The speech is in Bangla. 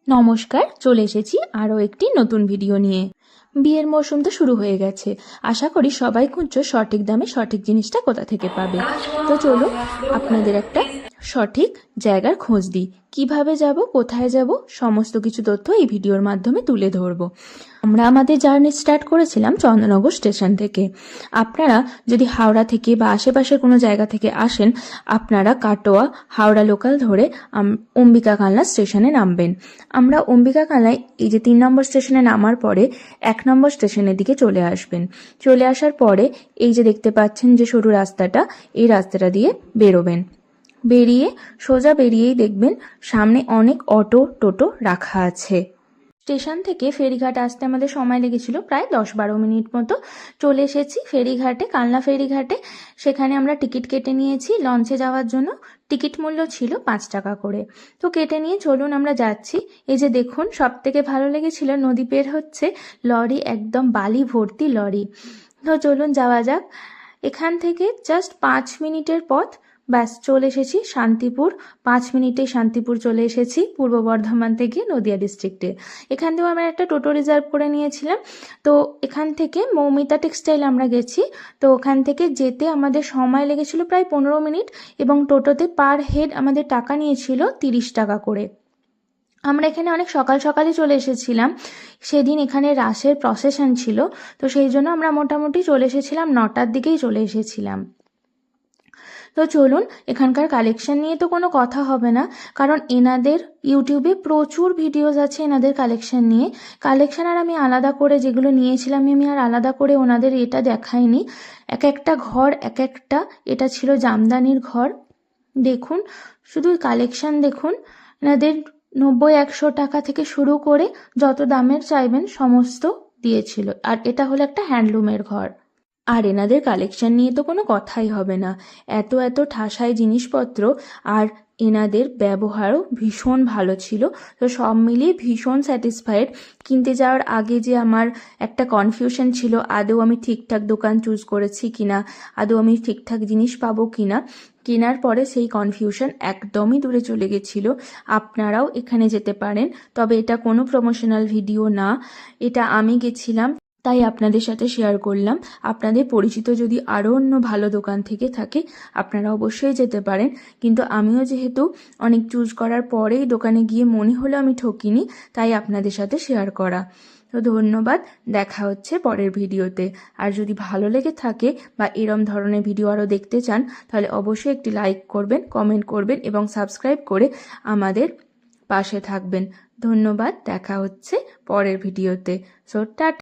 নমস্কার, চলে এসেছি আরও একটি নতুন ভিডিও নিয়ে। বিয়ের মরশুম তো শুরু হয়ে গেছে। আশা করি সবাই খুঁজছো সঠিক দামে সঠিক জিনিসটা কোথা থেকে পাবে। তো চলুন আপনাদের একটা সঠিক জায়গার খোঁজ দিই। কিভাবে যাব, কোথায় যাব, সমস্ত কিছু তথ্য এই ভিডিওর মাধ্যমে তুলে ধরবো। আমরা আমাদের জার্নি স্টার্ট করেছিলাম চন্দননগর স্টেশন থেকে। আপনারা যদি হাওড়া থেকে বা আশেপাশের কোনো জায়গা থেকে আসেন, আপনারা কাটোয়া হাওড়া লোকাল ধরে অম্বিকা কালনা স্টেশনে নামবেন। আমরা অম্বিকা কালনায় এই যে 3 নম্বর স্টেশনে নামার পরে 1 নম্বর স্টেশনের দিকে চলে আসবেন। চলে আসার পরে এই যে দেখতে পাচ্ছেন যে সরু রাস্তাটা, এই রাস্তাটা দিয়ে বেরোবেন। বেরিয়ে সোজা বেরিয়েই দেখবেন সামনে অনেক অটো টোটো রাখা আছে। স্টেশন থেকে ফেরিঘাট আসতে আমাদের সময় লেগেছিল প্রায় 10-12 মিনিট মতো। চলে এসেছি ফেরিঘাটে, কালনা ফেরিঘাটে। সেখানে আমরা টিকিট কেটে নিয়েছি লঞ্চে যাওয়ার জন্য। টিকিট মূল্য ছিল 5 টাকা করে। তো কেটে নিয়ে চলুন আমরা যাচ্ছি। এই যে দেখুন, সব থেকে ভালো লেগেছিল নদী পের হচ্ছে লরি, একদম বালি ভর্তি লরি। তো চলুন যাওয়া যাক। এখান থেকে জাস্ট 5 মিনিটের পথ, ব্যাস চলে এসেছি শান্তিপুর। 5 মিনিটে শান্তিপুর চলে এসেছি, পূর্ব বর্ধমান থেকে নদিয়া ডিস্ট্রিক্টে। এখান থেকেও আমরা একটা টোটো রিজার্ভ করে নিয়েছিলাম। তো এখান থেকে মৌমিতা টেক্সটাইল আমরা গেছি। তো ওখান থেকে যেতে আমাদের সময় লেগেছিল প্রায় 15 মিনিট, এবং টোটোতে পার হেড আমাদের টাকা নিয়েছিল 30 টাকা করে। আমরা এখানে অনেক সকাল সকালই চলে এসেছিলাম। সেদিন এখানে রাসের প্রসেশন ছিল, তো সেই জন্য আমরা মোটামুটি চলে এসেছিলাম 9টার দিকেই চলে এসেছিলাম। তো চলুন, এখানকার কালেকশন নিয়ে তো কোনো কথা হবে না, কারণ এনাদের ইউটিউবে প্রচুর ভিডিওস আছে এনাদের কালেকশন নিয়ে। কালেকশন আর আমি আলাদা করে যেগুলো নিয়েছিলাম আমি আর আলাদা করে ওনাদের এটা দেখাইনি। এক একটা ঘর এক একটা, এটা ছিল জামদানির ঘর। দেখুন, শুধু কালেকশন দেখুন। এনাদের 90-100 টাকা থেকে শুরু করে যত দামের চাইবেন সমস্ত দিয়েছিল। আর এটা হলো একটা হ্যান্ডলুমের ঘর। আর এনাদের কালেকশন নিয়ে তো কোনো কথাই হবে না। এত এত ঠাসাই জিনিসপত্র, আর এনাদের ব্যবহারও ভীষণ ভালো ছিল। তো সব মিলিয়ে ভীষণ স্যাটিসফাইড। কিনতে যাওয়ার আগে যে আমার একটা কনফিউশন ছিল, আদৌ আমি ঠিকঠাক দোকান চুজ করেছি কিনা, আদৌ আমি ঠিকঠাক জিনিস পাবো কিনা, কেনার পরে সেই কনফিউশন একদমই দূরে চলে গেছিল। আপনারাও এখানে যেতে পারেন, তবে এটা কোনো প্রমোশনাল ভিডিও না, এটা আমি গেছিলাম তাই আপনাদের সাথে শেয়ার করলাম। আপনাদের পরিচিত যদি আরও অন্য ভালো দোকান থেকে থাকে আপনারা অবশ্যই যেতে পারেন, কিন্তু আমিও যেহেতু অনেক চুজ করার পরেই দোকানে গিয়ে মনে হলো আমি ঠকিনি, তাই আপনাদের সাথে শেয়ার করা। তো ধন্যবাদ, দেখা হচ্ছে পরের ভিডিওতে। আর যদি ভালো লেগে থাকে বা এরম ধরনের ভিডিও আরও দেখতে চান, তাহলে অবশ্যই একটি লাইক করবেন, কমেন্ট করবেন এবং সাবস্ক্রাইব করে আমাদের পাশে থাকবেন। ধন্যবাদ, দেখা হচ্ছে পরের ভিডিওতে। So tata.